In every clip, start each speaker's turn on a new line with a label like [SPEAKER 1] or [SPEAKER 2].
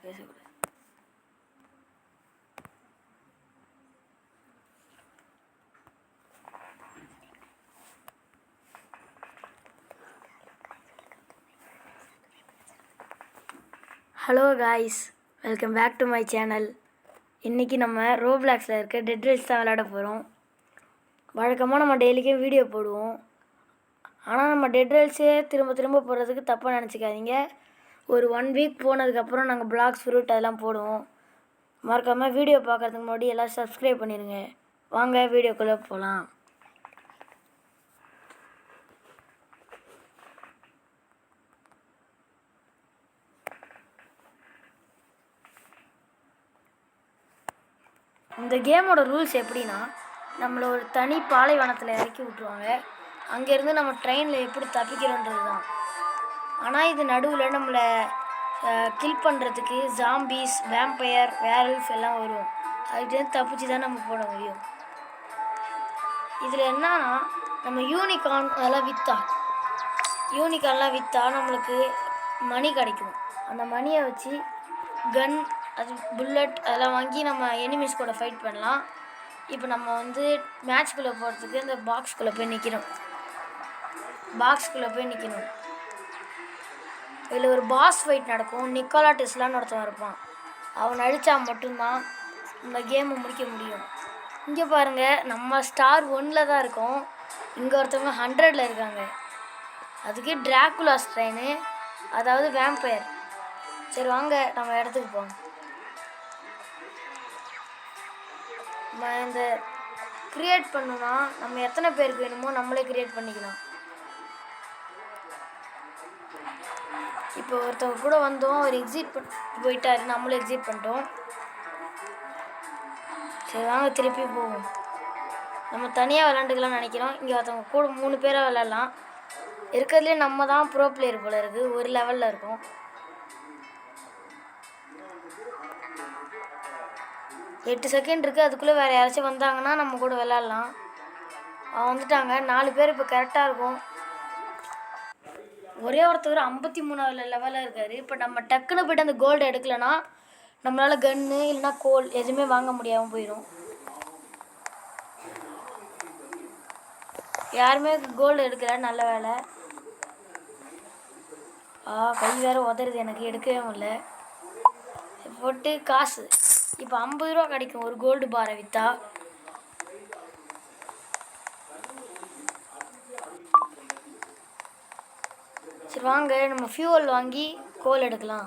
[SPEAKER 1] பேசக்கூடாது. Hello guys, welcome back to my channel. இன்றைக்கி நம்ம ரோப்ளாக்ஸில் இருக்க டெட் ரேஸ் தான் விளையாட போகிறோம். வழக்கமாக நம்ம டெய்லிக்கும் வீடியோ போடுவோம். ஆனால் நம்ம டெட் ரேல்ஸே திரும்ப திரும்ப போடுறதுக்கு தப்பாக நினச்சிக்காதீங்க. ஒரு 1 வீக் போனதுக்கப்புறம் நாங்கள் பிளாக்ஸ் ஃப்ரூட் அதெல்லாம் போடுவோம். மறக்காமல் வீடியோ பார்க்குறதுக்கு முன்னாடி எல்லாம் சப்ஸ்கிரைப் பண்ணிடுங்க. வாங்க வீடியோக்குள்ளே போகலாம். இந்த கேமோட ரூல்ஸ் எப்படின்னா, நம்மளை ஒரு தனி பாலைவனத்தில் இறக்கி விட்ருவாங்க. அங்கேருந்து நம்ம ட்ரெயினில் எப்படி தப்பிக்கிறோன்றது தான். ஆனால் இது நடுவில் நம்மளை கில் பண்ணுறதுக்கு ஜாம்பீஸ், வேம்பயர், வேர்வல்ஃப் எல்லாம் வரும். அதுக்கிட்டேருந்து தப்பிச்சு தான் நம்ம போட முடியும். இதில் என்னன்னா, நம்ம யூனிகார்ன் அதெல்லாம் விற்றா நம்மளுக்கு மணி கிடைக்கும். அந்த மணியை வச்சு கன், அது புல்லட் அதெல்லாம் வாங்கி நம்ம எனிமீஸ் கூட ஃபைட் பண்ணலாம். இப்போ நம்ம மேட்ச்குள்ளே போகிறதுக்கு இந்த பாக்ஸ்குள்ளே போய் நிற்கணும். இதில் ஒரு பாஸ் ஃபைட் நடக்கும். நிக்கோலா டெஸ்லான்னு ஒருத்தன் இருப்பான். அவன் அடித்தா மட்டும்தான் இந்த கேமை முடிக்க முடியும். இங்கே பாருங்கள், நம்ம ஸ்டார் 1ல் தான் இருக்கோம். இங்கே ஒருத்தவங்க 100ல் இருக்காங்க. அதுக்கு டிராகுலா ஸ்ட்ரெயின், அதாவது வேம்பயர். சரி வாங்க நம்ம இடத்துக்கு போவோம். நம்ம இந்த க்ரியேட் பண்ணோன்னா நம்ம எத்தனை பேருக்கு வேணுமோ நம்மளே க்ரியேட் பண்ணிக்கலாம். இப்போ ஒருத்தவங்க கூட வந்தோம், அவர் எக்ஸிட் போயிட்டார், நம்மளும் எக்ஸிட் பண்ணிட்டோம். சரி வாங்க திருப்பி போவோம். நம்ம தனியாக விளாண்டுக்கலாம்னு நினைக்கிறோம். இங்கே ஒருத்தவங்க கூட 3 பேராக விளாட்லாம். இருக்கிறதுலே நம்ம தான் ப்ரோ பிளேயர் போல இருக்குது. ஒரு லெவலில் இருக்கும். எட்டு செகண்ட் இருக்குது. அதுக்குள்ளே வேறு யாராச்சும் வந்தாங்கன்னா நம்ம கூட விளாட்லாம். அவன் வந்துட்டாங்க. 4 பேர் இப்போ கரெக்டாக இருக்கும். ஒரே ஒருத்தர் 53வது லெவலில் இருக்கார். இப்போ நம்ம டக்குன்னு போய்ட்டு அந்த கோல்டு எடுக்கலைன்னா நம்மளால் கன்று இல்லைனா கோல் எதுவுமே வாங்க முடியாமல் போயிடும். யாருமே கோல்டு எடுக்கல, நல்ல வேலை. கை வேறு உதறது, எனக்கு எடுக்கவே முடியல. போட்டு காசு இப்போ 50 ரூபா கிடைக்கும் ஒரு கோல்டு பாரை விற்றா. சரி வாங்க நம்ம ஃபியூவல் வாங்கி கோல் எடுக்கலாம்.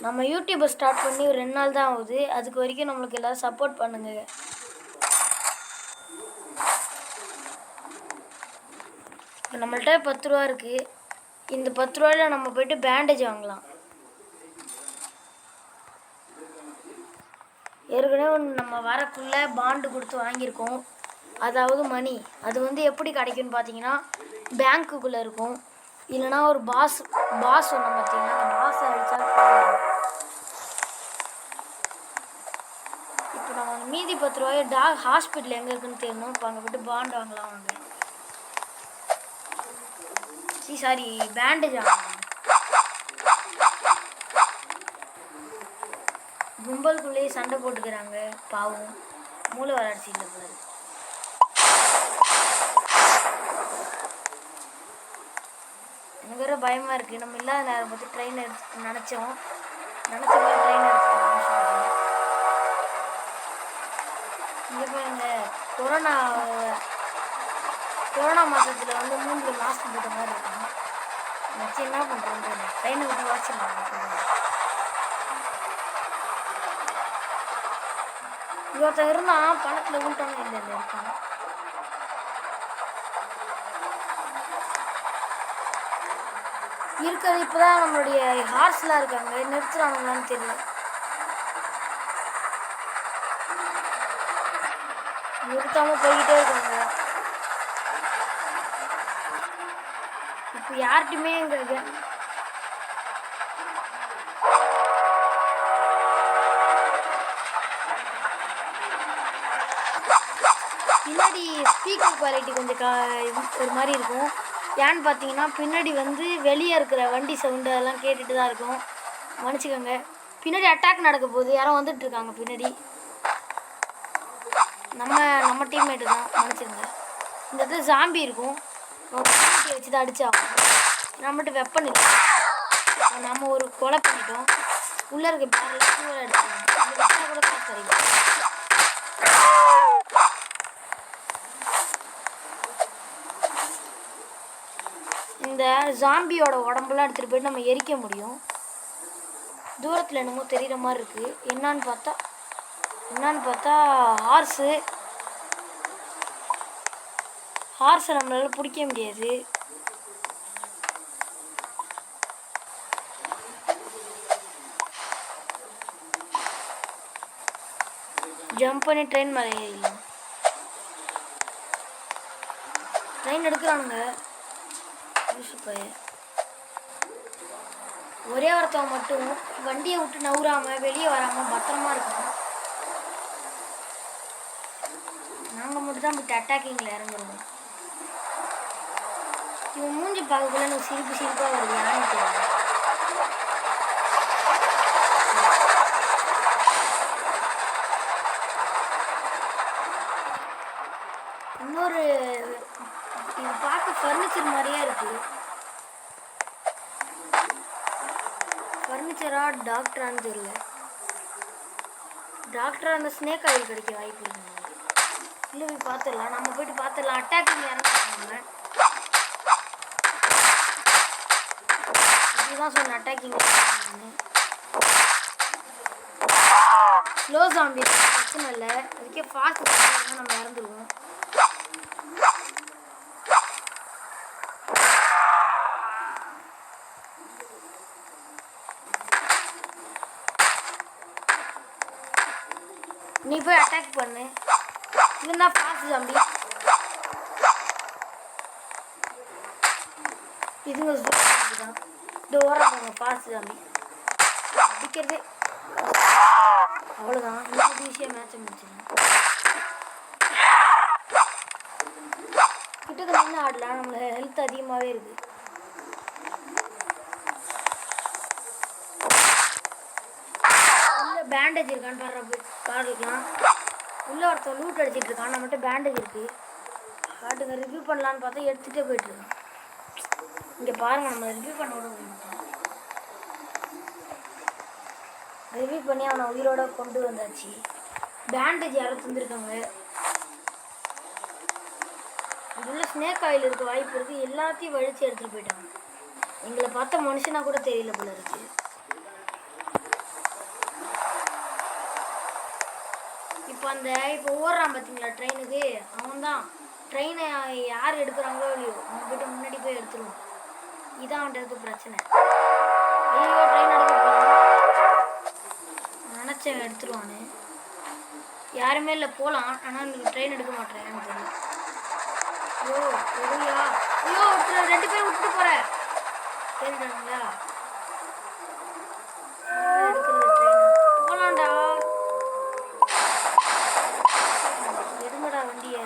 [SPEAKER 1] நம்ம யூடியூப்பை ஸ்டார்ட் பண்ணி ஒரு 2 நாள் தான் ஆகுது. அதுக்கு வரைக்கும் நம்மளுக்கு எல்லோரும் சப்போர்ட் பண்ணுங்க. இப்போ நம்மள்கிட்ட 10 ரூபா இருக்குது. இந்த 10 ரூபாயில் நம்ம போய்ட்டு பேண்டேஜ் வாங்கலாம். ஏற்கனவே நம்ம வரக்குள்ளே பாண்டு கொடுத்து வாங்கியிருக்கோம், அதாவது மணி. அது எப்படி கிடைக்கும்னு பார்த்தீங்கன்னா, பேங்க்குள்ளே இருக்கும். இல்லைனா ஒரு பாஸ் ஒன்று பார்த்தீங்கன்னா, அந்த பாஸை அடித்தா போகும். இப்போ நம்ம மீதி 10 ரூபாயை ஹாஸ்பிட்டல் எங்கே இருக்குன்னு தெரியணும். இப்போ அங்கே போய்ட்டு பாண்டு வாங்கலாம். வாங்க. சாரி, பேண்டேஜ் வாங்கலாம். கும்பலுக்குள்ளேயே சண்டை போட்டுக்கிறாங்க, பாவம். மூளை வளர்ச்சி இல்லை போல. எனக்கு வேறு பயமாக இருக்குது. நம்ம இல்லாத நேரம் பார்த்து ட்ரெயின் நினச்ச மாதிரி ட்ரெயின் எடுத்துக்கலாம். இங்கே பாருங்க, கொரோனா மாதத்தில் 3 மாஸ்க் போட்ட மாதிரி இருக்கும். நினச்சி என்ன பண்ணுறோம், ட்ரெயினை விட்டு வாட்சிடலாம். ஒருத்தன் இருந்தால் பணத்தில் ஊட்டாங்க. இல்லை இருக்கான். இருக்கிறது இப்போ தான் நம்மளுடைய ஹார்ஸ்லாம் இருக்காங்க. நிறுத்துறாங்களான்னு தெரியல. நிறுத்தாமல் போய்கிட்டே இருக்காங்க. இப்போ யார்கிட்டையுமே எங்க பின்னாடி ஸ்பீக்கர் குவாலிட்டி கொஞ்சம் ஒரு மாதிரி இருக்கும். ஏன்னு பார்த்தீங்கன்னா பின்னாடி வந்து வெளியே இருக்கிற வண்டி சவுண்டு அதெல்லாம் கேட்டுட்டு தான் இருக்கும். மன்னிச்சுக்கோங்க. பின்னாடி அட்டாக் நடக்க போகுது, யாரும் வந்துட்டுருக்காங்க பின்னாடி. நம்ம டீம்மேட்டு தான், மன்னிச்சுக்கோங்க. இந்த இடத்துல ஜாம்பி இருக்கும், வச்சு தான் அடிச்சாகும். நம்மகிட்ட வெப்பன் இல்லை, நம்ம ஒரு கொலை பண்ணிட்டோம். உள்ளே இருக்க பேரில் சூழல் எடுத்துக்கலாம், கூட காசு கிடைக்கும். இந்த ஜாம்பியோட உடம்புலாம் எடுத்துகிட்டு போய்ட்டு நம்ம எரிக்க முடியும். தூரத்தில் என்னமோ தெரிகிற மாதிரி இருக்குது. என்னான்னு பார்த்தா ஹார்ஸை நம்மளால பிடிக்க முடியாது. ஜம்ப் பண்ணி ட்ரெயின் மேலே ஏறிடலாம். ட்ரெயின் எடுக்கிறானுங்க. ஒரே ஒருத்தவங்க மட்டும் வண்டியை விட்டு நவுறாமல் வெளியே வராமல் பத்திரமா இருக்கணும். நாங்கள் மட்டும் தான் போய்ட்டு அட்டாக்கிங்கில் இறங்குறோம். இவன் மூஞ்சி பார்க்கக்குள்ள எனக்கு சிரிப்பாக வருது, யான்னு தெரியல. இன்னொரு இது பார்க்க ஃபர்னிச்சர் மாதிரியே இருக்குது. ஃபர்னிச்சரா டாக்டரான்னு தெரியல. டாக்டராக அந்த ஸ்னேக் ஆயில் கிடைக்க வாய்ப்பு இருக்குங்க. இல்லை போய் பார்த்துடலாம், நம்ம போய்ட்டு பார்த்துடலாம். அட்டாக்கிங் இறங்குறாங்க. இதுதான் சொன்ன அட்டாக்கிங். ஸ்லோ ஜாம்பி பிரச்சனை இல்லை, அதுக்கே ஃபாஸ்ட் நம்ம இறந்துருவோம். நீ போய் அட்டாக் பண்ணு. இவன் தான் ஃபாஸ்ட் ஜாம்பி. இதுங்க ஜாம்பி தான். இந்த ஓரம் ஃபாஸ்ட் ஜாம்பி அடிக்கிறதே அவ்வளோதான். இன்னும் ஈஸியாக மேட்சை முடிச்சிடலாம். கிட்டக்க நின்று ஆடலாம், நம்மள ஹெல்த் அதிகமாகவே இருக்குது. பேண்டேஜ் இருக்கான்னு பாருக்கலாம். உள்ளே ஒருத்தர் லூட் அடிச்சிட்டு இருக்கான், நம்மகிட்ட பேண்டேஜ் இருக்குது. காட்டுங்க, ரிவ்யூ பண்ணலான்னு பார்த்தா எடுத்துகிட்டே போயிட்டுருக்கான். இங்கே பாருங்கள், நம்ம ரிவ்யூ பண்ண விட மாட்டோம். ரிவ்யூ பண்ணி அவனை உயிரோட கொண்டு வந்தாச்சு. பேண்டேஜ் யாரும் தந்துருக்காங்க. இதுள்ள ஸ்னேக் ஆயில் இருக்க வாய்ப்பு இருக்குது. எல்லாத்தையும் வழித்து எடுத்துகிட்டு போயிட்டாங்க. எங்களை பார்த்த மனுஷனா கூட தெரியல போல இருக்குது. இப்போ ஓடுறான் பார்த்தீங்களா ட்ரெயினுக்கு, அவன் தான். ட்ரெயினை யார் எடுக்கிறாங்களோ இல்லையோ அவங்க போய்ட்டு முன்னாடி போய் எடுத்துருவான். இதான் அவன்கிட்ட பிரச்சனை. ஐயோ, ட்ரெயின் எடுக்க போகலாம் நினச்சேன், எடுத்துருவான்னு. யாருமே இல்லை, போகலாம். ஆனால் நீங்கள் ட்ரெயின் எடுக்க மாட்டேன், எனக்கு தெரியும். ஐயோ எதுயா, ஐயோ ரெண்டு பேரும் விட்டுட்டு போகிறேன். தெரிஞ்சாங்களா எடுக்கிறது ட்ரெயின்? போகலாண்டா, எடுங்கடா வண்டியை.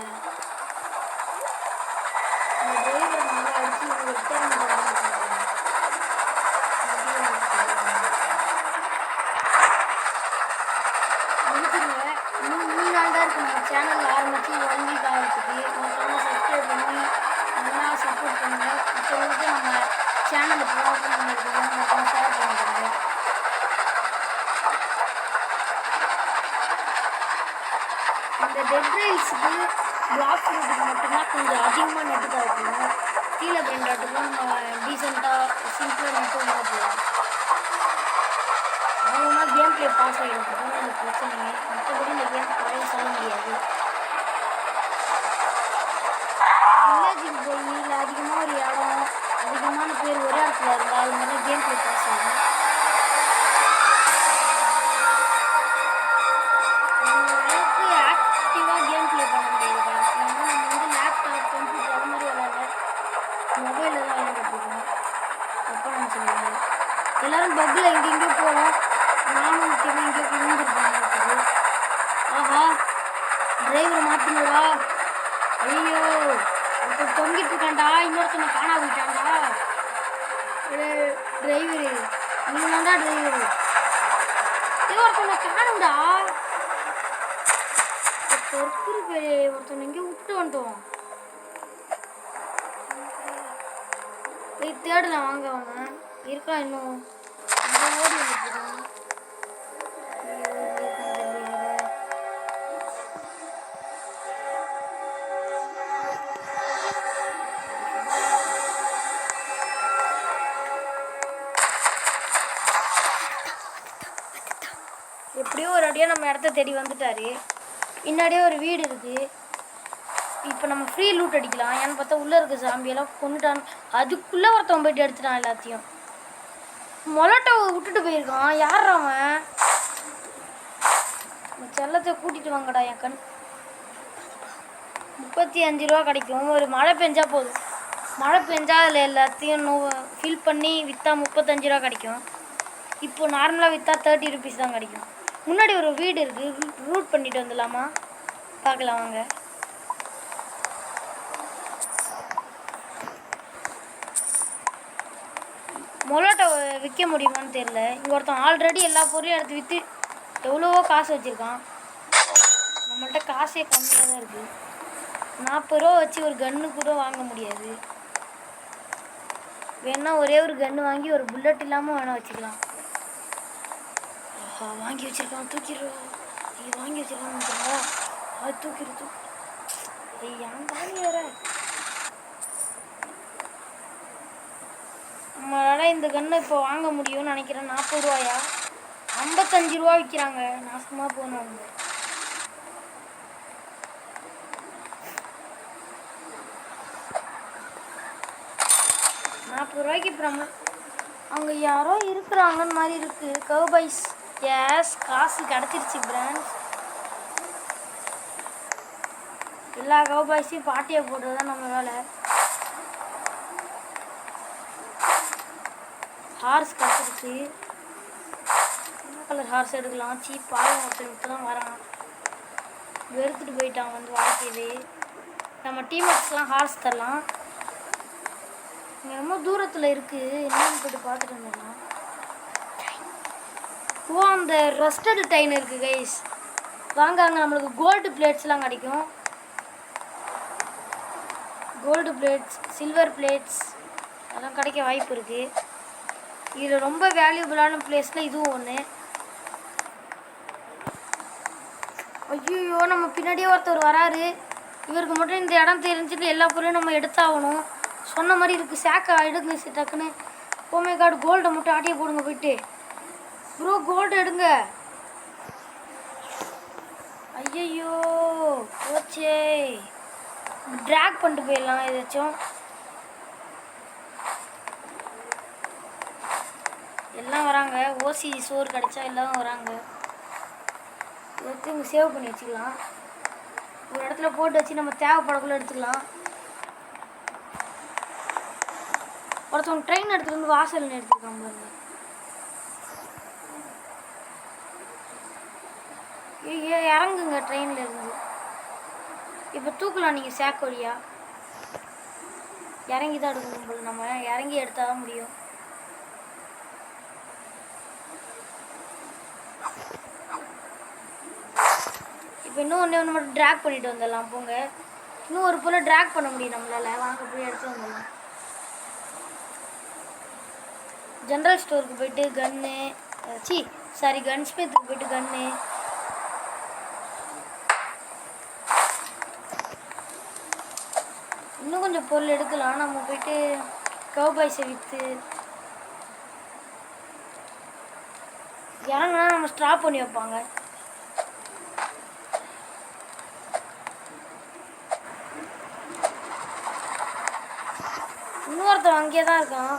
[SPEAKER 1] இந்த டிரைவர் நல்லா அடிச்சு ரிட்டர்ன் முடிச்சுங்க. இன்னும் 3 நாள் தான் இருக்குது நம்ம சேனல் ஆரம்பித்து 1 வீக் ஆகிறதுக்கு. மற்றவங்க சப்ஸ்கிரைப் பண்ணி நல்லா சப்போர்ட் பண்ணுங்கள். மற்றவங்களுக்கு நம்ம சேனலை ப்ரோமோட் பண்ணியிருக்கோம், மற்றவங்க ஷேர் பண்ணிக்கிறோங்க. இந்த டெட் ரைல்ஸுக்கு பிளாக் ரூட்டுக்கு மட்டும்தான் கொஞ்சம் அதிகமாக நெட்டு தான் இருக்கணும். கீழே பிரெண்டாட்டுக்கும் நம்ம டீசெண்டாக சிம்பிளாக நெட்டு வந்தால் போதும். அவங்கன்னா கேம் பிளே பாஸ் ஆகிடும், அந்த பிரச்சனையே. மற்றபடி இந்த கேம் குறைய சொல்ல முடியாது. வில்லேஜுக்கு போய் இல்லை அதிகமாக ஒரு இடம், அதிகமான பேர் ஒரே இடத்துல இருந்தால் அது மாதிரி கேம் பிளே பாஸ் ஆகும். எல்லாரும் பக்கில் எங்கெங்கேயோ போகிறோம். நானும் முக்கியமாக எங்கேயோ விழுந்துருப்பாங்க. ஆஹா, டிரைவர் மாற்றினடா. ஐயோ போயிட்டான்டா, இன்னொருத்தனை காணா போயிட்டான்டா. டிரைவரு நீ தான்டா டிரைவரு. ஒருத்தனை காணும்டா. தெற்கு பேரு ஒருத்தனை இங்கே விட்டு வந்துட்டோம். போய் தேடலாம் வாங்க. அவங்க இருக்கா இன்னும் ஓடி வந்துருக்கான். எப்படியோ ஒரு அடியாக நம்ம இடத்த தேடி வந்துட்டாரு. பின்னாடியே ஒரு வீடு இருக்குது. இப்போ நம்ம ஃப்ரீ லூட் அடிக்கலாம். ஏன்னு பார்த்தா உள்ளே இருக்க சாம்பியெல்லாம் கொண்டுட்டான். அதுக்குள்ளே ஒருத்தவன் போயிட்டு எடுத்துட்டான் எல்லாத்தையும். மொலட்டோவை விட்டுட்டு போயிருக்கான். யார் அவன்? செல்லத்தை கூட்டிகிட்டு வாங்கடா. என் கண் 35 ரூபா கிடைக்கும். ஒரு மழை பெஞ்சா போதும். மழை பெஞ்சா அதில் எல்லாத்தையும் ஃபில் பண்ணி விற்றா 35 ரூபா கிடைக்கும். இப்போ நார்மலாக விற்றா 30 ருபீஸ் தான் கிடைக்கும். முன்னாடி ஒரு வீடு இருக்குது. ரூட் பண்ணிட்டு வந்துடலாமா? பார்க்கலாம் வாங்க. மொலோட்டோ விற்க முடியுமான்னு தெரியல. இங்கே ஒருத்தன் ஆல்ரெடி எல்லா பொருளையும் எடுத்து விற்று எவ்வளவோ காசு வச்சுருக்கான். நம்மள்கிட்ட காசே கம்மியாக தான் இருக்குது. 40 ரூபா வச்சு ஒரு கன்று கூட வாங்க முடியாது. வேணா ஒரே ஒரு கன்று வாங்கி ஒரு புல்லட் இல்லாமல் வேணா வச்சுக்கலாம். வாங்கி வச்சிருக்கான். தூக்கிடுவோம். நீ வாங்கி வச்சிருக்கான்னு அது தூக்கிடு. ஏன் தானே வேற நம்மளால் இந்த கன்னை இப்போ வாங்க முடியும்னு நினைக்கிறேன். 40 ரூபாயா? 55 ரூபா விற்கிறாங்க. நாசமாக போகணும். அவங்க 40 ரூபாய்க்கு இப்போ நம்ம அங்கே யாரோ இருக்கிறாங்கன்னு மாதிரி இருக்குது. கவுபாய்ஸ். எஸ், காசு கிடச்சிருச்சு பிராண்ட்ஸ். எல்லா கவுபாய்ஸையும் பாட்டியை போடுறது தான் நம்ம வேலை. ஹார்ஸ் கிடச்சிருச்சு. என்ன கலர் ஹார்ஸ் எடுக்கலாம்? சீப்பாக ஒருத்தர் இப்போ தான் வரான். வெறுத்துட்டு போயிட்டான் வந்து வாழ்க்கையவே. நம்ம டீம்மேட்ஸ்லாம் ஹார்ஸ் தரலாம். இங்கே ரொம்ப தூரத்தில் இருக்குது. என்னன்னு போய்ட்டு பார்த்துட்டு வந்துடலாம். ஓ, அந்த ரஸ்டடு டைன் இருக்குது கைஸ். வாங்க, அங்கே நம்மளுக்கு கோல்டு பிளேட்ஸ்லாம் கிடைக்கும். கோல்டு பிளேட்ஸ், சில்வர் பிளேட்ஸ் அதெல்லாம் கிடைக்க வாய்ப்பு இருக்குது. இதில் ரொம்ப வேல்யூபிளான பிளேஸில் இதுவும் ஒன்று. ஐயோ, நம்ம பின்னாடியே ஒருத்தர் வராரு. இவருக்கு மட்டும் இந்த இடம் தெரிஞ்சுட்டு எல்லா பொருளையும் நம்ம எடுத்தாகணும். சொன்ன மாதிரி இருக்குது. சேக்கை எடுங்க டக்குன்னு. ஓமே கார்டு, கோல்டை மட்டும் ஆட்டியை போடுங்க போயிட்டு. ப்ரோ, கோல்டு எடுங்க. ஐயோ போச்சே. ட்ராக் பண்ணிட்டு போயிடலாம் ஏதாச்சும். எல்லாம் வராங்க. ஓசி சோறு கிடச்சா எல்லாம் வராங்க. இங்கே சேவ் பண்ணி வச்சுக்கலாம். ஒரு இடத்துல போட்டு வச்சு நம்ம தேவைப்படக்குள்ள எடுத்துக்கலாம். ஒருத்தவங்க ட்ரெயின் எடுத்துகிட்டு வந்து வாசல் எடுத்துருக்காங்க பாருங்க. இறங்குங்க ட்ரெயினில் இருந்து. இப்போ தூக்கலாம் நீங்கள் சேக் வழியா. இறங்கி தான் எடுக்கணும் போல். நம்ம இறங்கி எடுத்தால் தான் முடியும். இப்போ இன்னும் ஒன்று மட்டும் ட்ராக் பண்ணிட்டு வந்துடலாம். போங்க, இன்னும் ஒரு பொருளை ட்ராக் பண்ண முடியும் நம்மளால். வாங்க போய் எடுத்து வந்துடலாம். ஜென்ரல் ஸ்டோருக்கு போயிட்டு கன்னு, கன் ஸ்மித்துக்கு போயிட்டு கன்னு. இன்னும் கொஞ்சம் பொருள் எடுக்கலாம். நம்ம போயிட்டு கவுபாய்ஸை விற்று இறங்கினா நம்ம ஸ்டாப் பண்ணி வைப்பாங்க. இன்னொருத்தன் அங்கேயே தான் இருக்கான்.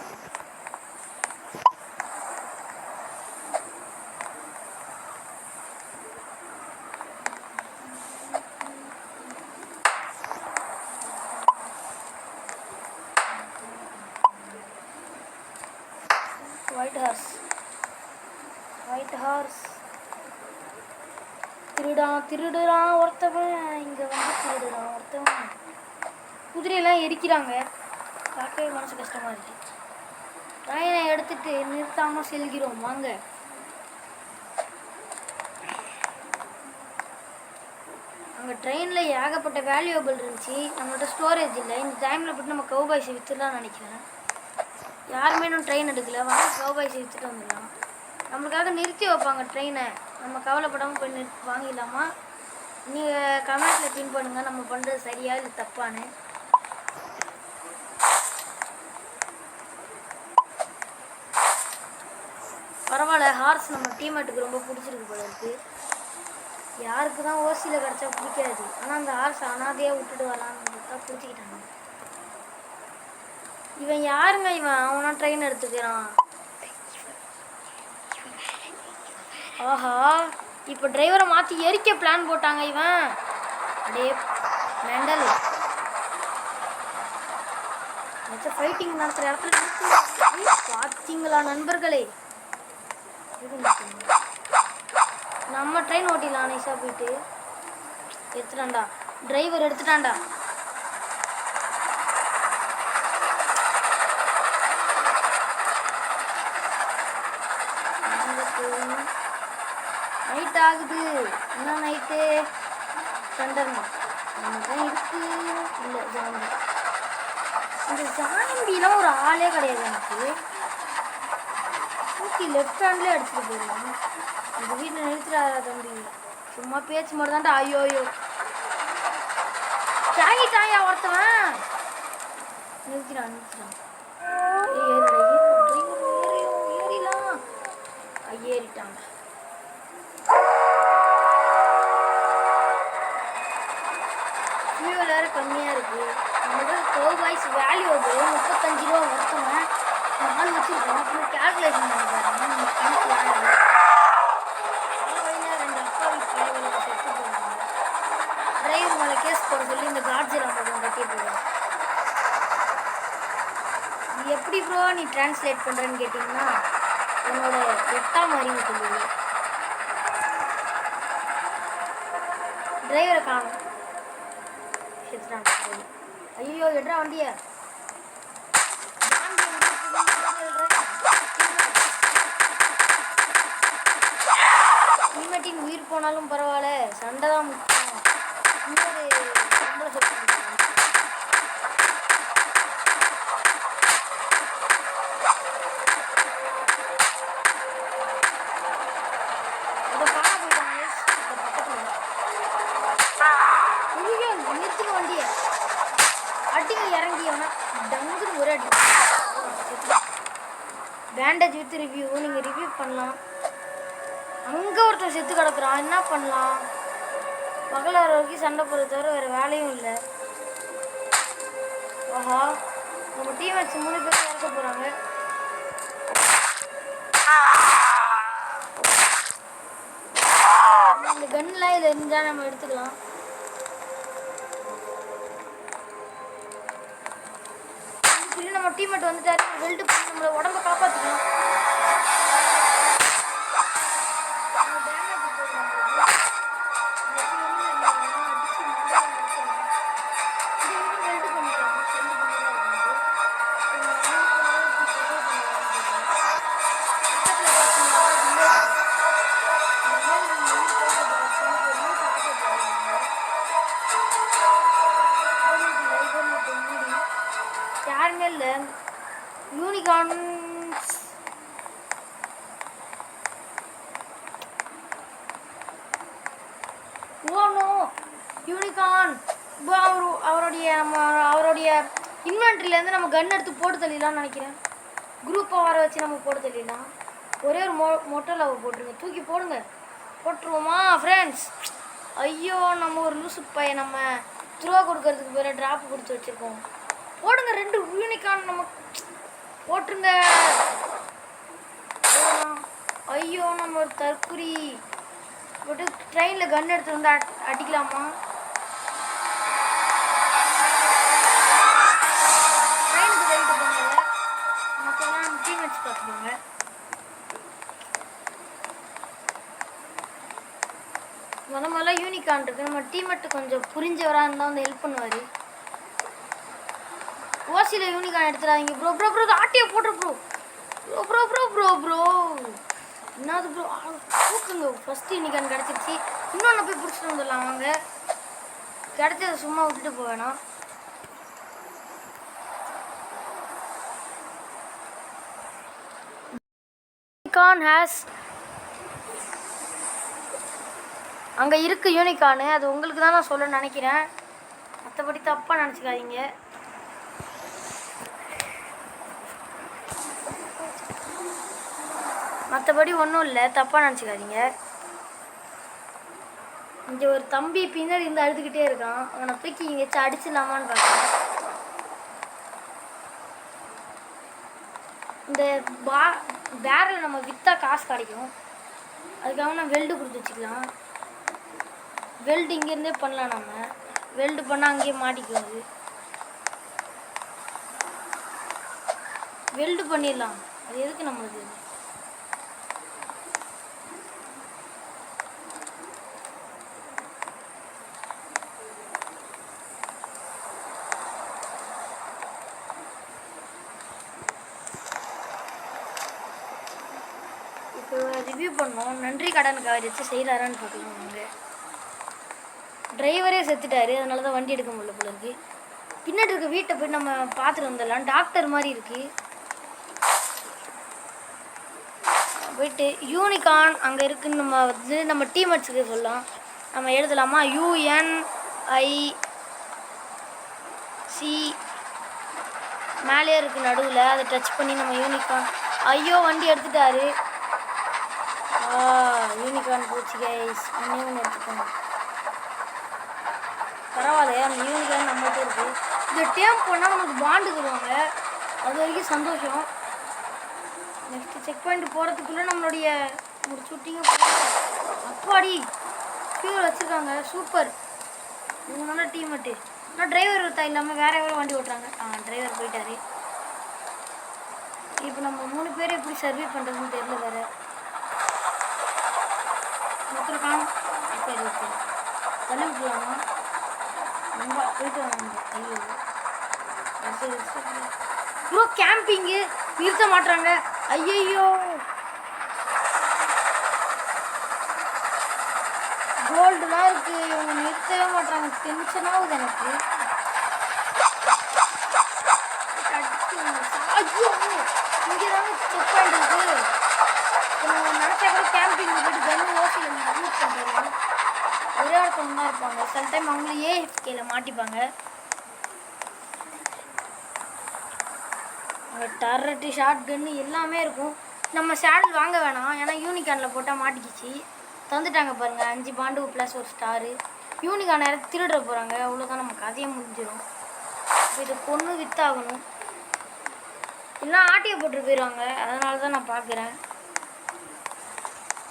[SPEAKER 1] ஒயிட் ஹார்ஸ் திருடுறான் ஒருத்தவன். இங்கே வந்து திருடுறான் ஒருத்தவன். குதிரையெல்லாம் எரிக்கிறாங்க. பார்க்கவே மனசு கஷ்டமாக இருக்குது. ட்ரெயினை எடுத்துகிட்டு நிறுத்தாமல் செல்கிறோம் வாங்க. அங்கே ட்ரெயினில் ஏகப்பட்ட வேல்யூபிள் இருந்துச்சு. நம்மள்ட்ட ஸ்டோரேஜ் இல்லை. இந்த டைமில் போய்ட்டு நம்ம கவுபாய்ஸை விற்றுலாம் நினைக்கிறேன். யாருமே இன்னும் ட்ரெயின் எடுக்கல. வாங்க கவுபாய்ஸை விற்றுட்டு வந்துடலாம். நம்மளுக்காக நிறுத்தி வைப்பாங்க ட்ரெயினை. நம்ம கவலைப்படாமல் போய் வாங்கிடலாமா? நீங்கள் கமெண்ட்டில் பின் பண்ணுங்கள் நம்ம பண்ணுறது சரியா இல்லை தப்பான்னு. பரவாயில்ல, ஹார்ஸ் நம்ம டீம்மேட்டுக்கு ரொம்ப பிடிச்சிருக்கு போல இருக்குது. யாருக்கு தான் ஓசியில் கிடச்சா பிடிக்காது. ஆனால் அந்த ஹார்ஸ் அனாதையாக விட்டுட்டு வரலான்னு தான் பிடிச்சிக்கிட்டாங்க. இவன் யாருங்க இவன்? அவனா ட்ரெயின் எடுத்துக்கிறான். ஆஹா, இப்போ டிரைவரை மாற்றி எரிக்க பிளான் போட்டாங்க இவன். அடே மெண்டல். ஃபைட்டிங் நடத்துகிற இடத்துல பார்த்தீங்களா நண்பர்களே? நம்ம ட்ரெயின் ஓட்டிடலாம் நைஸாக போயிட்டு. எடுத்துட்டான்டா டிரைவர், எடுத்துட்டான்டா. நைட் ஆகுது. என்ன நைட்டு? சண்டர்மா நம்ம தான் இருக்கு. இல்லை ஜாம்பி. இந்த ஜாம்பிலாம் ஒரு ஆளே கிடையாது எனக்கு. தூக்கி லெஃப்ட் ஹேண்ட்லேயே அடிச்சுட்டு போயிடலாம். இந்த வீட்டில் நிறுத்துறாரா தம்பி? சும்மா பேச்சு மட்டும் தான்டா. ஐயோயோ தாங்கிட்டாயா ஒருத்தவன். நிறுத்திடான். ஏறிலாம். ஏறிட்டான்டா. ஃபியூல் வேறு கம்மியாக இருக்குது. நம்மளோட கவுபாய்ஸ் வேல்யூ 35 ரூபா ஒருத்தவங்க 4 வச்சுருக்கோம். அப்புறம் கேல்குலேஷன் பண்ணி பாருங்க. நம்ம கணக்கு வேணும். ரெண்டு அப்பாவி பழைய செத்து போடுவாங்க. டிரைவர் மேலே கேஸ் போட சொல்லி இந்த கார்ஜர் அவங்க கட்டி போடுவாங்க. இது எப்படி ப்ரோ நீ டிரான்ஸ்லேட் பண்ணுறேன்னு கேட்டிங்கன்னா என்னோட 8ஆம் அறிவு சொல்லுது. டிரைவரை காணும். ஐயோ எட்ரா வண்டிய. ஹெல்மெட்டின் உயிர் போனாலும் பரவாயில்ல, சண்டை தான் முக்கியம். இன்னொரு சம்பள சொத்து வண்டிய அடிங்க இறங்கியவனா டங்குன்னு ஒரு அடி. பேண்டேஜ் வித் ரிவ்யூ நீங்கள் ரிவ்யூ பண்ணலாம். அங்கே ஒருத்தர் செத்து கிடக்குறான். என்ன பண்ணலாம்? பகல் வர வரைக்கும் சண்டை போடுறத தவிர வேறு வேலையும் இல்லை. ஆஹா, நம்ம டீம்மேட்ஸ் 3 பேர் இறக்க போகிறாங்க. இந்த கன்லாம் இதில் இருந்தால் நம்ம எடுத்துக்கலாம். நம்ம டீம்மேட் வந்துட்டாரு. வெல்டு பண்ணி நம்மளை உடம்ப காப்பாற்றிக்கலாம். யாருமே இல்லை. யூனிகான் ஓனோ யூனிகான் அவருடைய இன்வென்ட்ரிலேருந்து நம்ம கன் எடுத்து போட்டு தள்ளிடலாம்னு நினைக்கிறேன். குரூப்பை வர வச்சு நம்ம போட்டு தள்ளிடலாம். ஒரே ஒரு மொட்டை போட்டுருங்க. தூக்கி போடுங்க. போட்டுருவோமா ஃப்ரெண்ட்ஸ்? ஐயோ, நம்ம ஒரு லூசு பையன். நம்ம த்ரோ கொடுக்கறதுக்கு பேர் ட்ராப் கொடுத்து வச்சுருக்கோம். போடுங்க. 2 யூனிகான் நம்ம போட்டுருங்க. ஐயோ, நம்ம ஒரு தற்குறி. போட்டு ட்ரெயினில் கன் எடுத்து வந்து அடிக்கலாமா? ட்ரெயினுக்கு ரைட்டு போங்க. மற்றெல்லாம் நம்ம டீம்மேட்ஸ் பார்த்துக்கோங்க. முதல்ல யூனிகான் இருக்குது. நம்ம டீம்மேட்டு கொஞ்சம் புரிஞ்சவராக இருந்தால் வந்து ஹெல்ப் பண்ணுவார். ஓசியில் யூனிகான் எடுத்துடாதீங்க ப்ரோ. ப்ரோ ப்ரோ ஆட்டியை போட்டுரு bro. Bro bro bro bro bro என்னது ப்ரோ தூக்குங்க. ஃபஸ்ட்டு யூனிகான் கிடச்சிருச்சு. இன்னொன்று போய் பிடிச்சிட்டு வந்துடலாம் வாங்க. கிடைச்சதை சும்மா விட்டுட்டு போக வேணாம். யூனிகான் ஹேஸ் அங்கே இருக்குது யூனிகானு. அது உங்களுக்கு தான் நான் சொல்ல நினைக்கிறேன். மற்றபடி தப்பாக நினச்சிக்காதீங்க. மற்றபடி ஒன்றும் இல்லை, தப்பாக நினச்சிக்காதீங்க. இங்கே ஒரு தம்பி பின்னாடி இருந்து அழுதுகிட்டே இருக்கான். அவனை தூக்கி எங்கேயாச்சும் அடிச்சிடலாமான்னு பார்க்குறேன். இந்த பேரில் நம்ம விற்றா காசு கிடைக்கும். அதுக்காக நம்ம வெல்டு கொடுத்து வச்சுக்கலாம். வெல்டு இங்கேருந்தே பண்ணலாம். நம்ம வெல்டு பண்ணால் அங்கேயே மாட்டிக்குவது. வெல்டு பண்ணிடலாம். அது எதுக்கு நம்மளுக்கு? இப்போ ரிவ்யூ பண்ணோம். நன்றி கடனுக்கு அவர் வச்சு செய்கிறாரான்னு பார்க்கலாம். அவங்க டிரைவரே செத்துட்டாரு. அதனால தான் வண்டி எடுக்க முடியல போல இருக்கு. பின்னாடி இருக்க வீட்டை போய் நம்ம பார்த்துட்டு வந்துடலாம். டாக்டர் மாதிரி இருக்குது. போயிட்டு யூனிகான் அங்கே இருக்குன்னு நம்ம டீம்மேட்ஸுக்கு சொல்லலாம். நம்ம எழுதலாமா? UNIC மேலே இருக்குது நடுவில். அதை டச் பண்ணி நம்ம யூனிகான். ஐயோ வண்டி எடுத்துட்டாரு. யூனிகான் போச்சு கைஸ். ஒன்று எடுத்துக்கோங்க. பரவாயில்ல, அந்த யூனிகான் நம்மகிட்ட இருக்குது. இந்த டேம் போனால் நமக்கு பாண்டு தருவாங்க. அது வரைக்கும் சந்தோஷம். நெக்ஸ்ட்டு செக் பாயிண்ட் போகிறதுக்குள்ளே நம்மளுடைய முடிச்சுட்டிங்க. அப்பாடி ஃபியூல் வச்சுருக்காங்க. சூப்பர். இவங்க நல்ல டீம்மேட்டு. ஆனால் டிரைவர் ஒருத்தா இல்லாமல் வேறு யாரும் வண்டி ஓட்டுறாங்க. டிரைவர் போயிட்டாரு. இப்போ நம்ம 3 பேர் எப்படி சர்வே பண்ணுறதுன்னு தெரியல. வேறு ஒருத்தருக்கான். சரி ஓகே தள்ளி விட்டுலாமா? ரொம்ப போயிட்டு வாங்க. ஐயோ ப்ரோ கேம்பிங்கு நிறுத்த மாட்டாங்க. ஐயோ கோல்டுலாம் இருக்குது. இவங்க நிறுத்தவே மாட்டாங்க. டென்ஷன் ஆகுது எனக்கு. ஐயோ இங்கே தாங்க செக் பாயிண்ட் இருக்குது. நினச்சா கூட கேம்பிங் போய்ட்டு கன்னு ஓசியில் யூஸ் பண்ணுறாங்க. ஒரே ஒருத்தவங்க தான் இருப்பாங்க. சில டைம் அவங்களே ஏஎஃப்கேல மாட்டிப்பாங்க. அங்கே டர்ரெட்டு ஷார்ட் கன்னு எல்லாமே இருக்கும். நம்ம சேடல் வாங்க வேணாம். ஏன்னா யூனிகானில் போட்டால் மாட்டிக்கிச்சு. தந்துட்டாங்க பாருங்கள். 5 பாண்டு ப்ளஸ் ஒரு ஸ்டாரு. யூனிகான் யாரும் திருடுற போகிறாங்க. அவ்வளோதான், நம்ம கதையை முடிஞ்சிடும். இதை பொண்ணு வித்தாகணும். இல்லைனா ஆட்டியை போட்டு போயிடுவாங்க. அதனால தான் நான் பார்க்குறேன்.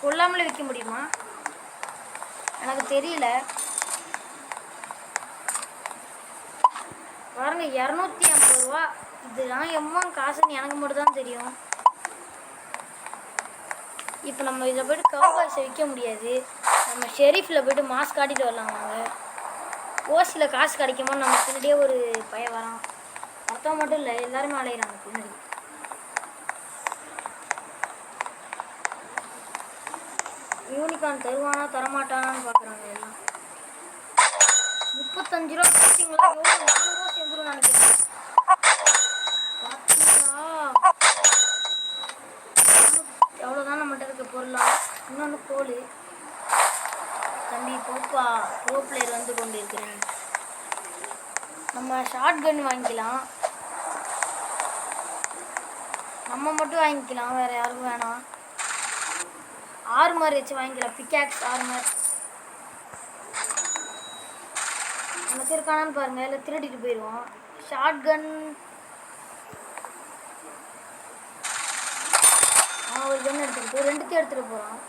[SPEAKER 1] கொல்லாமலே விற்க முடியுமா எனக்கு தெரியல. பாருங்க 250 ரூபா. இதெல்லாம் எம்மா காசுன்னு எனக்கு மட்டும் தான் தெரியும். இப்போ நம்ம இதில் போய்ட்டு கவுபாய்ஸை விற்க முடியாது. நம்ம ஷெரீஃபில் போய்ட்டு மாஸ்க் காட்டிட்டு வரலாம். வாங்க ஓசியில் காசு கிடைக்குமோ நம்ம பின்னாடியே ஒரு பையன் வரான். மொத்தம் மட்டும் இல்லை, எல்லாருமே அலையிறாங்க பின்னாடி. யூனிகான் தருவானா தரமாட்டானான்னு பார்க்குறாங்க எல்லாம். 35 ரூபா பார்த்தீங்களா? எவ்வளோ 4 ரூபா சேர்ந்துரும் நினைக்கிறேன். பார்த்தீங்களா? எவ்வளோதான் நம்மகிட்ட இருக்க பொருளா. இன்னொன்று கோல். தம்பி போப்பா, ப்ரோ பிளேயர் வந்து கொண்டு இருக்கிறேன். நம்ம ஷார்ட் கன் வாங்கிக்கலாம். நம்ம மட்டும் வாங்கிக்கலாம், வேறு யாருக்கும் வேணாம். ஆர்மர் வச்சு வாங்கிக்கலாம். பிக்காக்ஸ் ஆர்மர் நமக்கு இருக்கானான்னு பாருங்கள். இல்லை திருடிட்டு போயிடுவோம். ஷார்ட் கன் ஒரு கன் எடுத்துக்கிட்டு 2த்தையும் எடுத்துகிட்டு போகிறான்.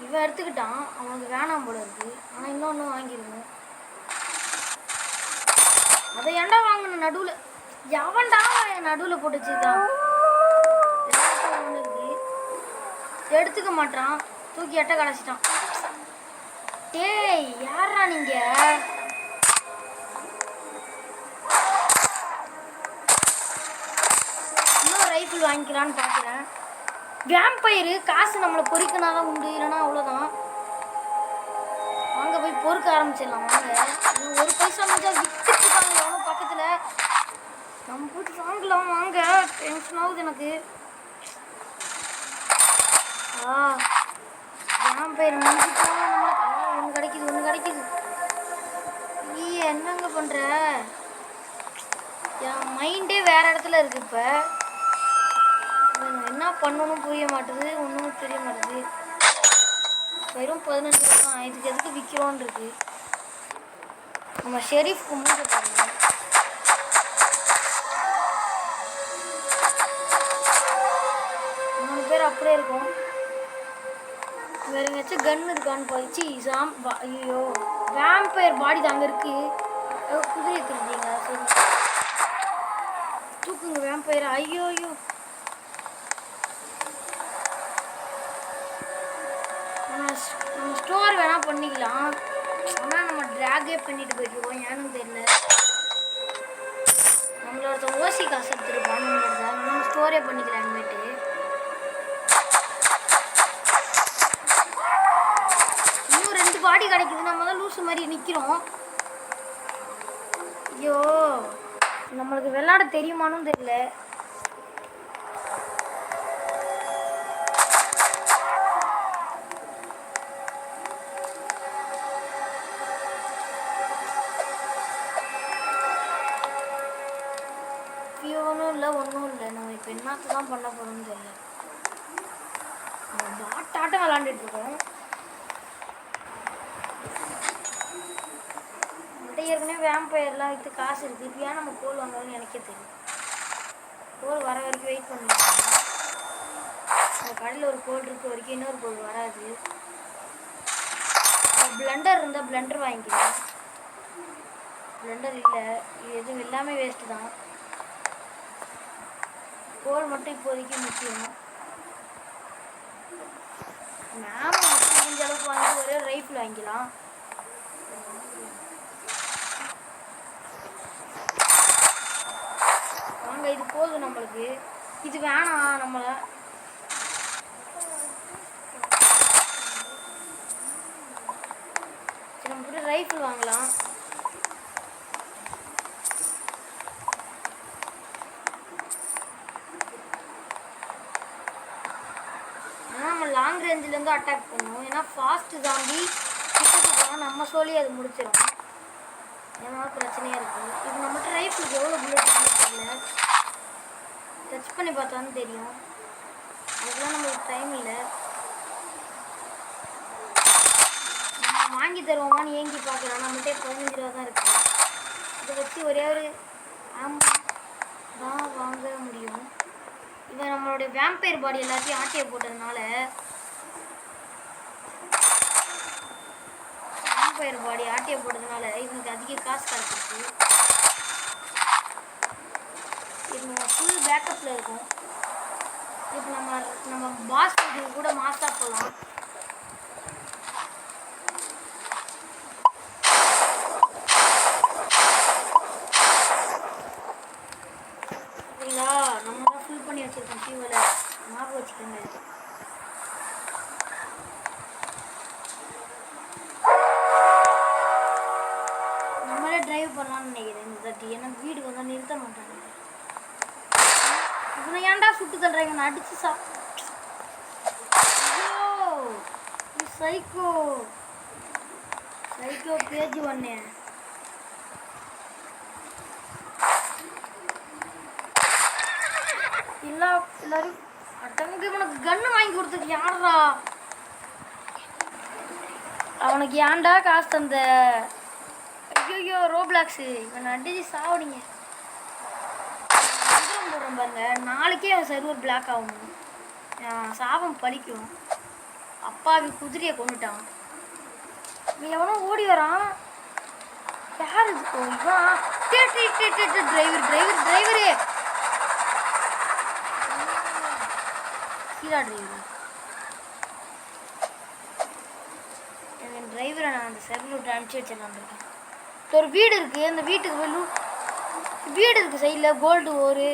[SPEAKER 1] இவன் எடுத்துக்கிட்டான். அவனுக்கு வேணாம் போல இருக்கு. ஆனால் இன்னொன்று வாங்கிடுவோம். அதை ஏன்டா வாங்கணும் நடுவில்? எவன்டா நடுவில் போட்டு வச்சுருக்கான்? ஒன்று இருக்கு. எடுத்துக்க மாட்டான், தூக்கி எட்ட கடைச்சிட்டான். டேய் யாரா நீங்க? இன்னும் ரைஃபிள் வாங்கிக்கலான்னு பார்க்குறேன். வேம்பயரு காசு நம்மளை பொறிக்கனாதான் உண்டு, இல்லைன்னா அவ்வளோதான். வாங்க போய் பொறுக்க ஆரம்பிச்சிடலாம். வாங்க, ஒரு பைசா மட்டும் வித்துட்டு இருக்காங்க எவனும் பக்கத்தில். நம்ம போட்டு வாங்கலாம் வாங்க. டென்ஷன் ஆகுது எனக்கு. வேம்பயர் முடிஞ்சுட்டு ஒன்று கிடைக்குது, ஒன்று கிடைக்குது. நீ என்னங்க பண்ணுற? என் மைண்டே வேறு இடத்துல இருக்குது. இப்போ என்ன பண்ணணும் புரிய மாட்டுது, ஒன்றும் தெரிய மாட்டுது. வெறும் 15 ரூபா தான், இதுக்கு எதுக்கு விற்கிறோன்னு இருக்கு. நம்ம ஷெரீஃப்க்கு மூஞ்ச பாருங்க. அப்படியே இருக்கும். வேற எங்கேயாச்சும் கன் இருக்கான்னு போயிடுச்சு. ஐயோ வேம்பயர் பாடி தாங்க இருக்கு. குதிரை திருந்தீங்க. சரி தூக்குங்க வேம்பயர். ஐயோ ஐயோ நம்ம ஸ்டோர் வேணா பண்ணிக்கலாம். ஆனால் நம்ம ட்ராகே பண்ணிட்டு போயிட்டுருக்கோம். ஏன்னு தெரியல. நம்மளோட ஓசி காசு எடுத்துருப்பான். நம்ம ஸ்டோரே பண்ணிக்கலாம் இனிமேட்டு. பாடி கிடைக்குது. நம்ம தான் லூசு மாதிரி நிற்கிறோம். ஐயோ நம்மளுக்கு விளையாட தெரியுமானும் தெரியல. ஒன்றும் இல்லை, ஒன்றும் இல்லை. நம்ம இப்போ என்னத்தை தான் பண்ண போகிறோம்னு தெரியல. நம்ம பாட்டாட்டம் விளாண்டுட்டு இருக்கோம். ஏற்கனவே வேம்பயர்லாம் விற்று காசு இருக்குது. இப்போ ஏன் நம்ம கோல் வாங்கணும்னு எனக்கே தெரியும். கோல் வர வரைக்கும் வெயிட் பண்ணிக்கலாம். அந்த கடையில் ஒரு கோல் இருக்க வரைக்கும் இன்னொரு கோல் வராது. பிளண்டர் இருந்தால் பிளண்டர் வாங்கிக்கலாம். பிளண்டர் இல்லை, இது எதுவும் எல்லாமே வேஸ்ட்டு தான். கோல் மட்டும் இப்போதைக்கு முக்கியம். மேம் மட்டும் முடிஞ்ச அளவுக்கு வாங்கிட்டு ஒரே ரைஃபிள் வாங்கிக்கலாம். இது போதும் நம்மளுக்கு. இது வேணாம் நம்மளை. நம்ம கூட ரைஃபிள் வாங்கலாம். ஆனால் நம்ம லாங் ரேஞ்சிலேருந்து அட்டாக் பண்ணுவோம். ஏன்னா ஃபாஸ்ட் ஜாம்பி கிட்டத்துக்கு போனால் நம்ம சொல்லி அது முடிச்சிடும். ஏன்னா பிரச்சனையாக இருக்குது. இப்போ நம்மகிட்ட ரைஃபிளுக்கு எவ்வளோ புல்லட் தெரியல. டச் பண்ணி பார்த்தாலும் தெரியும். அதுக்கெல்லாம் நம்மளுக்கு டைம் இல்லை. நம்ம வாங்கி தருவோமான்னு ஏங்கி பார்க்கலாம். நம்மகிட்டே 15 ரூபா தான் இருக்குது. இதை வச்சு ஒரே ஒரு தான் வாங்க முடியும். இவன் நம்மளுடைய வேம்பயர் பாடி எல்லாத்தையும் ஆட்டியை போட்டதுனால இவனுக்கு அதிக காசு கிடைச்சிருக்கு. இப்போ ஃபுல் பேக்கப்பில் இருக்கும். இப்போ நம்ம பாஸ் கூட மாஸ்டா போகலாம். சரிங்களா? நம்ம தான் ஃபுல் பண்ணி வச்சுருக்கோம். ஃபியூவலை ஞாபகம் வச்சுக்கோங்க. நம்மளே டிரைவ் பண்ணலாம்னு நினைக்கிறேன். இந்த தாட்டி ஏன்னா வீடு வந்தால் நிறுத்த மாட்டாங்க. இவனை ஏன்டா சுட்டு தள்ளுறீங்க? நான் அடிச்சு சைக்கோ பேஜ் ஒண்ணு. எல்லாரும் அட்டங்க. இவனுக்கு கன்னு வாங்கி கொடுத்தது யாரா? அவனுக்கு ஏன்டா காசு தந்த? ஐயோ ரோப்ளாக்ஸு இவனை அடிச்சு சாவடிங்க. போடுறேன் பாருங்க. நாளைக்கே அவன் சர்வர் பிளாக் ஆகும். சாபம் பழிக்கும். அப்பாவி குதிரையை கொண்டுட்டான். நீ எவனோ ஓடி வரான். யார் இது? இவன் டிரைவரு கீழா டிரைவர். என் டிரைவரை நான் அந்த சர்வீஸ் விட்டு அனுப்பிச்சி வச்சிடலான்ருக்கேன். ஒரு வீடு இருக்குது, அந்த வீட்டுக்கு போய் வீடு இருக்குது சைடில் கோல்டு ஒரு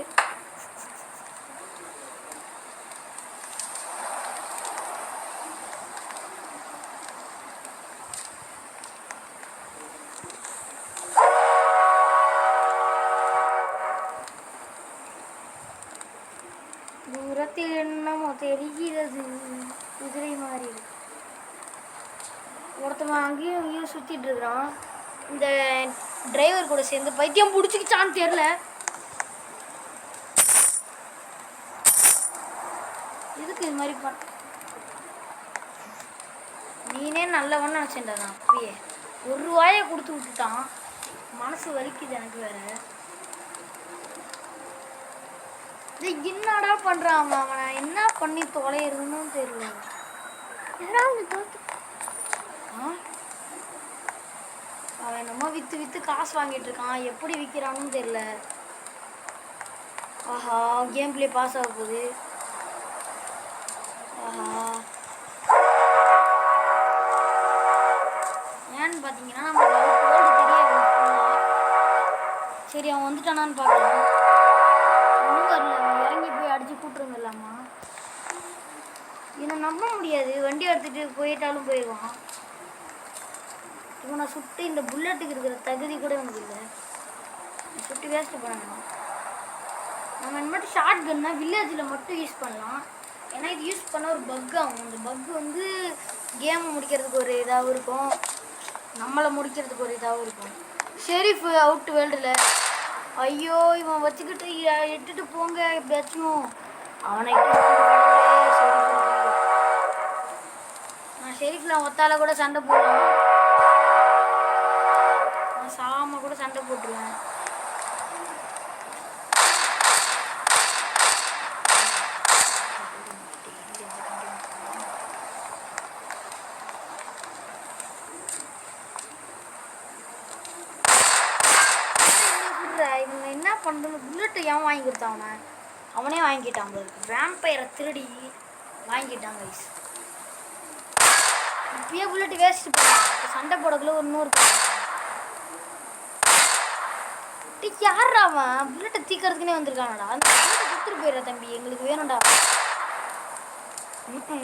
[SPEAKER 1] தூரத்தில் என்னமோ தெரிகிறது குதிரை மாதிரி இருக்கு. ஒருத்தவன் அங்கேயும் இங்கேயும் சுற்றிட்டு இருக்கிறான். இந்த டிரைவர் கூட சேர்ந்து பைத்தியம் பிடிச்சிக்கிச்சான்னு தெரில. எதுக்கு இது மாதிரி நீனே நல்லவன்னு நினச்சேன்டா. நான் அப்பயே ₹1 கொடுத்து விட்டுட்டான். மனசு வலிக்குது எனக்கு வேற. என்னடா பண்றான் அவனை? என்ன பண்ணி தொலைறதுன்னு தெரியல. அவன் என்னமோ வித்து காசு வாங்கிட்டு இருக்கான். எப்படி விற்கிறான்னு தெரியல. ஆஹா, கேம் பிளே பாஸ் ஆக போகுது. ஆஹா, ஏன்னு பார்த்தீங்கன்னா நம்ம தெரியாது. சரி, அவன் வந்துட்டானான்னு பார்க்கலாம். ஒன்றும் வரல. அவன் இறங்கி போய் அடித்து கூப்பிட்டு வந்துடலாமா? இதை நம்ப முடியாது. வண்டி எடுத்துகிட்டு போயிட்டாலும் போயிடுவான். இவனை சுட்டு இந்த புல்லட்டுக்கு இருக்கிற தகுதி கூட எனக்கு இல்லை. சுட்டு வேஸ்ட்டு பண்ணணும். நம்ம இந்த மட்டும் ஷார்ட் கன்னா வில்லேஜில் மட்டும் யூஸ் பண்ணலாம். ஏன்னா இது யூஸ் பண்ண ஒரு பக் ஆகும். அந்த பக் வந்து கேமை முடிக்கிறதுக்கு ஒரு இதாகவும் இருக்கும், நம்மளை முடிக்கிறதுக்கு ஒரு இதாகவும் இருக்கும். ஷெரீஃப் அவுட் வேர்ல்டில். ஐயோ, இவன் வச்சுக்கிட்டு இட்டுட்டு போங்க எப்படியாச்சும். அவனை நான் ஷெரீஃபில் ஒத்தால கூட சண்டை போடுவேன். நான் சாம கூட சண்டை போட்டுருவேன். இவங்க என்ன பண்ணுறது? புல்லட்டு ஏன் வாங்கி கொடுத்தான்? அவனே வாங்கிட்டான். வேம்பயரை திருடி வாங்கிட்டான் கைஸ். இப்பயே புல்லட்டு வேஸ்ட் பண்ணலாம். சண்டை போடக்குள்ள ஒரு 100 யாரா அவன்? புல்லட்டை தீக்கிறதுக்குனே வந்திருக்கானடா. அந்த புல்லட்டை கொடுத்துட்டு போயிடுற தம்பி, எங்களுக்கு வேணும்டா.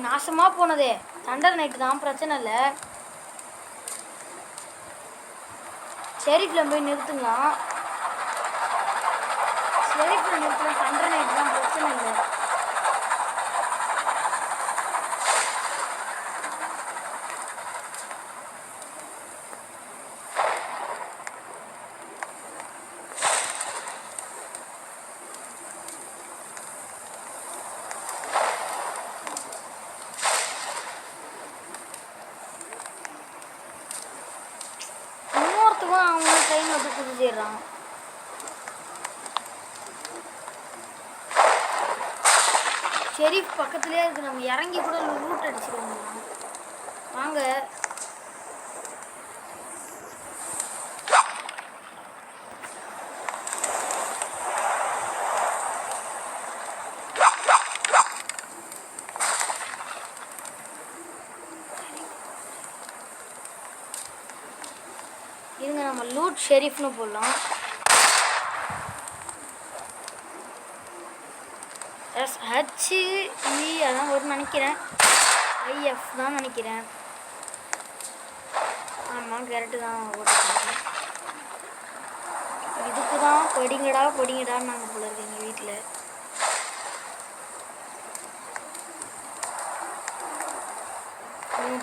[SPEAKER 1] நாசமாக போனதே தண்டர் நைட்டு தான், பிரச்சனை இல்லை. ஷெரீஃபில் போய் நிறுத்துங்களாம். ஷெரீஃபில் நிறுத்தலாம். தண்டர் நைட்டு தான், பிரச்சனை இல்லை. அவங்க ட்ரெயின் வந்து குதிச்சிடுறான். ஷெரீஃப் பக்கத்துலேயே இருக்குது. நம்ம இறங்கி கூட ரூட் அடிச்சிருவோம். வாங்க, இருங்க நம்ம லூட் ஷெரீஃப்னு போடலாம். SHE அதான் ஒரு நினைக்கிறேன். IF தான் நினைக்கிறேன். ஆமாம், கரெக்டு தான். ஓட்டிருக்கேன். இதுக்கு தான் பொடிங்கடான்னு நாங்கள் போல இருக்கு எங்கள் வீட்டில்.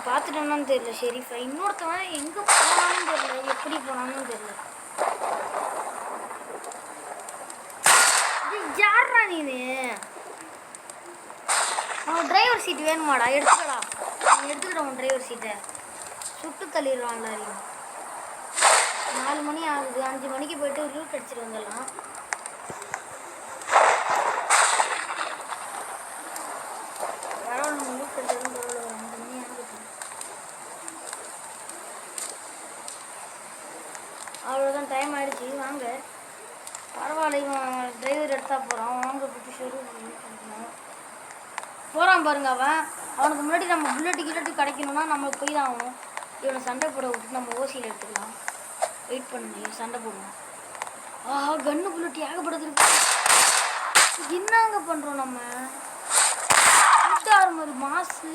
[SPEAKER 1] பார்த்துட்டோம்னான்னு தெரியல ஷெரீஃபை. இன்னொருத்தவன் எங்கே போனான்னு தெரியல, எப்படி போனான்னு தெரியல. யாரா நீனு? அவன் டிரைவர் சீட் வேணுமாடா? எடுத்துக்கடா. அவன் எடுத்துக்கிட்ட உன் டிரைவர் சீட்டை சுட்டு தள்ளிடுவான் எல்லாரையும். 4 மணி ஆகுது. 5 மணிக்கு போயிட்டு ரூட் அடிச்சுட்டு வந்துடலாம். பரவாயில்ல, ரூட் அடிச்சது ஒரு 5 மணி ஆகுது. அவ்வளோதான், டைம் ஆகிடுச்சு. வாங்க, பரவாயில்ல. இவன் டிரைவர் எடுத்தா போகிறான். வாங்க போட்டு ஷெரீஃப் போகிறான் பாருங்க. அவனுக்கு முன்னாடி நம்ம புல்லட்டு கிடைக்கணும்னா நம்மளுக்கு போய் தான் ஆகும். இவனை சண்டை போட விட்டு நம்ம ஓசியில் எடுத்துக்கலாம். வெயிட் பண்ணுங்க, இவன் சண்டை போடுவோம். கன்னு புல்லட் ஏகப்படுத்துருக்கு. என்னங்க பண்ணுறோம் நம்ம? ஃபுட் ஆர்மர் மாசு,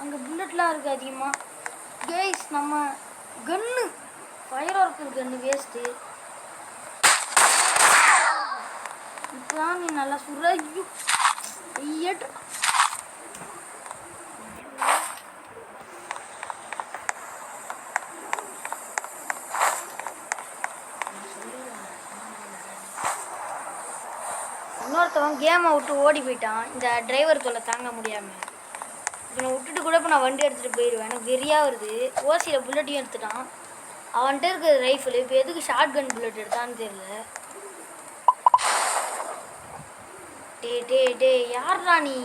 [SPEAKER 1] அங்கே புல்லட்லாம் இருக்குது அதிகமாக. கேஸ் நம்ம கன்னு ஃபயர் ஒர்க்கர் கன்னு வேஸ்ட்டு. இப்போ தான் நீ நல்லா சுடுற. ஐயட்டு இன்னொருத்தவன் கேமை விட்டு ஓடி போயிட்டான். இந்த டிரைவர் தொல்லை தாங்க முடியாமல் இவனை விட்டுட்டு கூட இப்போ நான் வண்டி எடுத்துகிட்டு போயிடுவேன். எனக்கு வெறியாக வருது. ஓசியில் புல்லட்டையும் எடுத்துட்டான். அவன்கிட்ட இருக்கிற ரைஃபிள் இப்போ எதுக்கு ஷார்ட் கன் புல்லட் எடுத்தான்னு தெரியல. டே யார்ரா நீ?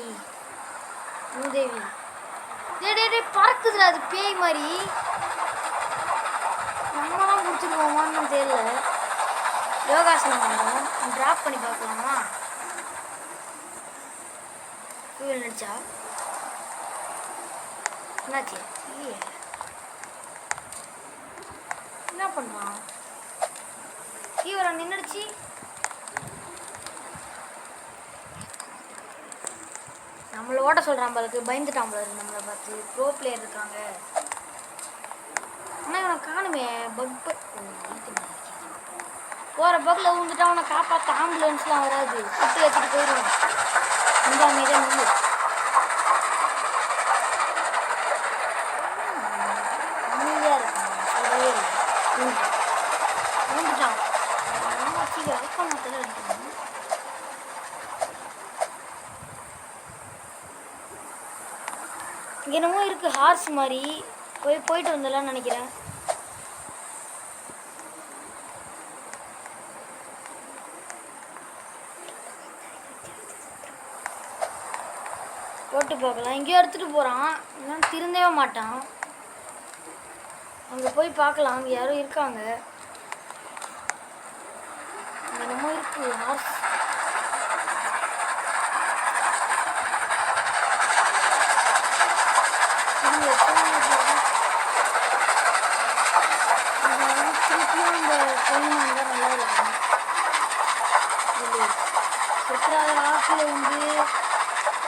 [SPEAKER 1] மூதேவி. டே பறக்குதுல, அது பேய் மாதிரி. நம்ம தான் பிடிச்சிருவோமான்னு தெரியல. யோகாசனம் பண்ணுவோம். ட்ராப் பண்ணி பார்க்கலாமா? ஃபியூல் நினச்சா என்னாச்சு? இல்லையே, என்ன பண்ணுறான்? ஃபீவரா நின்றுடுச்சு. நம்மளை ஓட்ட சொல்கிறான் பாருக்கு. பயந்துட்டான் பாரு நம்மளை பார்த்து. ப்ரோ பிளேயர் இருக்காங்க. ஆனால் இவனை காணுமே. போகிற பக்கில் விழுந்துட்டா அவனை காப்பாற்ற ஆம்புலன்ஸ்லாம் வராது. சுட்டு வச்சுட்டு போயிடுவோம். இந்த மீதே நின்று அமைதியாக இருக்கான். சொல்லவே இல்லை. விழுந்துட்டான். சீக்கிரம் அல்பா மத்தில் எடுத்துக்கணும். இங்கே என்னமோ இருக்குது ஹார்ஸ் மாதிரி. போயிட்டு வந்துடலான்னு நினைக்கிறேன். போட்டு பார்க்கலாம். எங்கேயோ எடுத்துகிட்டு போகிறான். இன்னும் திருந்தவே மாட்டான். அங்கே போய் பார்க்கலாம். அங்கே யாரும் இருக்காங்க. அங்கே என்னமோ இருக்குது ஹார்ஸ். திருப்பியும் இந்த பொண்ணு வந்தால் நல்லா இருக்கும். செத்துறாத ஆற்றில் வந்து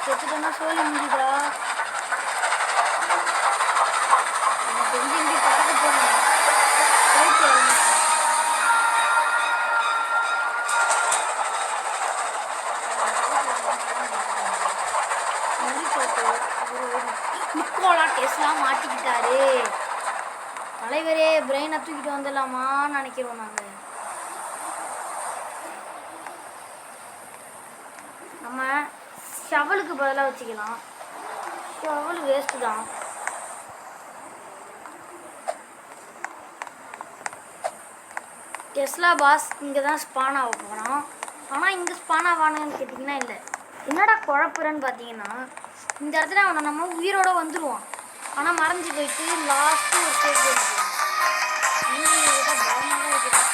[SPEAKER 1] செத்துட்டோன்னா சோழி முடியுதா? எனக்கு தெரிஞ்சு இங்கே பறக்க போகணும். நிக்கோலா டெஸ்லா மாட்டிக்கிட்டாரு. தலைவரே பிரெயினை தூக்கிட்டு வந்துடலாமான்னு நினைக்கிறோம் நாங்கள். நம்ம ஷவலுக்கு பதிலாக வச்சுக்கலாம். ஷவல் வேஸ்ட்டு தான். டெஸ்லா பாஸ் இங்கே தான் ஸ்பான் ஆக போகிறோம். ஆனால் இங்கே ஸ்பான் ஆவானு கேட்டிங்கன்னா இல்லை. என்னடா குழப்புறன்னு பார்த்தீங்கன்னா, இந்த இடத்துல அவனை நம்ம உயிரோடு வந்துடுவான். ஆனால் மறைஞ்சி போயிட்டு லாஸ்ட்டு ஒரு ஸ்டேஜ் எடுத்துக்கலாம். பயமாக இருக்கிறது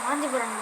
[SPEAKER 1] மறந்து போறாங்க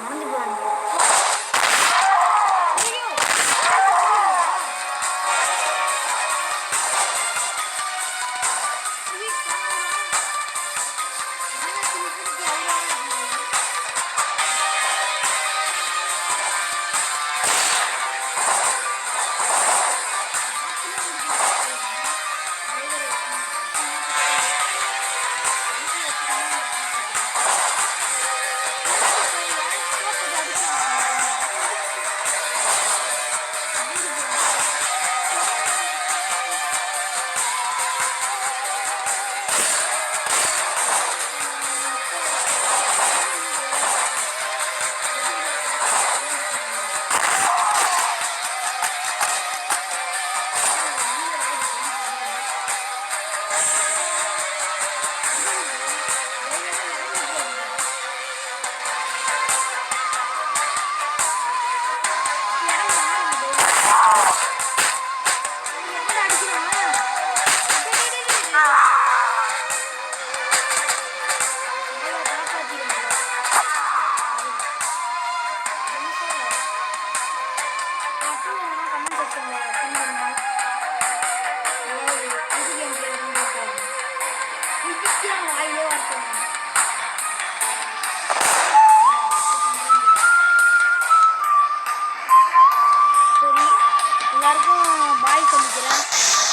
[SPEAKER 1] எல்லாருக்கும் பாய் சொல்லிக்கிறேன்.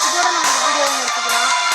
[SPEAKER 1] இதோட நம்ம வீடியோ முடிச்சுக்கலாம்.